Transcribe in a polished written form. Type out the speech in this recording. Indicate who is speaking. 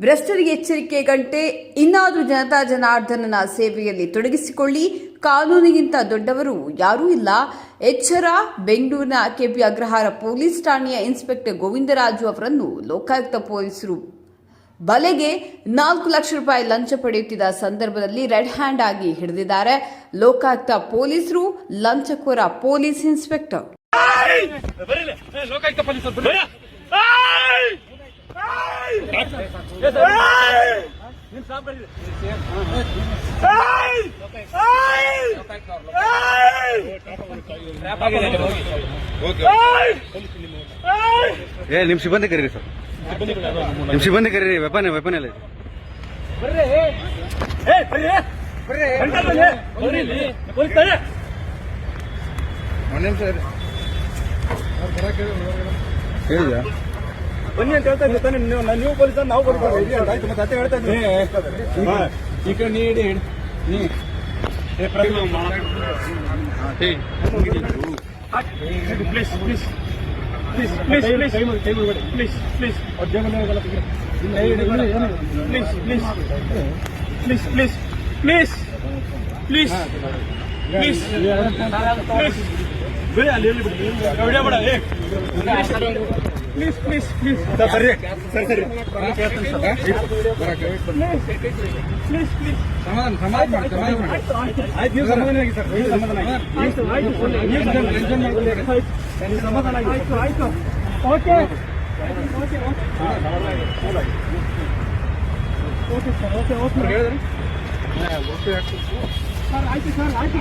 Speaker 1: ಭ್ರಷ್ಟರಿಗೆ ಎಚ್ಚರಿಕೆ ಗಂಟೆ. ಇನ್ನಾದರೂ ಜನತಾ ಜನಾರ್ದನನ ಸೇವೆಯಲ್ಲಿ ತೊಡಗಿಸಿಕೊಳ್ಳಿ. ಕಾನೂನಿಗಿಂತ ದೊಡ್ಡವರು ಯಾರೂ ಇಲ್ಲ. ಎಚ್ಚರ. ಬೆಂಗಳೂರಿನ ಕೆಪಿ ಅಗ್ರಹಾರ ಪೊಲೀಸ್ ಠಾಣೆಯ ಇನ್ಸ್ಪೆಕ್ಟರ್ ಗೋವಿಂದರಾಜು ಅವರನ್ನು ಲೋಕಾಯುಕ್ತ ಪೊಲೀಸರು ಬಲೆಗೆ 4 ಲಕ್ಷ ರೂಪಾಯಿ ಲಂಚ ಪಡೆಯುತ್ತಿದ್ದ ಸಂದರ್ಭದಲ್ಲಿ ರೆಡ್ ಹ್ಯಾಂಡ್ ಆಗಿ ಹಿಡಿದಿದ್ದಾರೆ. ಲೋಕಾಯುಕ್ತ ಪೊಲೀಸರು ಲಂಚಕೋರ ಪೊಲೀಸ್ ಇನ್ಸ್ಪೆಕ್ಟರ್.
Speaker 2: ನಿಮ್ ಸಿಬ್ಬಂದಿ ಕರೀರಿ ಸರ್, ನಿಮ್ ಸಿಬ್ಬಂದಿ ಕರೀರಿ. ವೆಪನ್ ಎಲ್ಲ ಹೇಳಿದ
Speaker 3: ಬನ್ನಿ ಅಂತ ಹೇಳ್ತಾ ಇದ್ದಾನೆ. ನೀವು ಪೊಲೀಸ್, ನಾವು ಪೊಲೀಸ್ ಆಯ್ತು. ಮತ್ತೆ ಅತ್ತೆ ಹೇಳ್ತಾ ಇದ್ದೀನಿ ಈ ಕಡೆ ನೀಡಿ please please please please please please please please please please please please please ಬೇಡ ಅಲ್ಲಿ ವಿಡಿಯೋ ಮಾಡ. ಪ್ಲೀಸ್ ಪ್ಲೀಸ್ ಪ್ಲೀಸ್ ಸರಿ ಸರಿ ಸರಿ ಪ್ಲೀಸ್ ಪ್ಲೀಸ್ ಸಮಾಧಾನ ಆಯ್ತು. ನೀವು ಸಮಾಧಾನ ಆಗಿ ಸರ್, ನೀವು ಸಮಾಧಾನ ಆಗಿ ಸಮಾಧಾನ ಆಗಿ ಆಯ್ತು ಆಯ್ತು. Okay okay okay sir, okay okay ಹೇಳಿದ್ರಿ ಸರ್. ಆಯ್ತು ಸರ್, ಆಯ್ತು.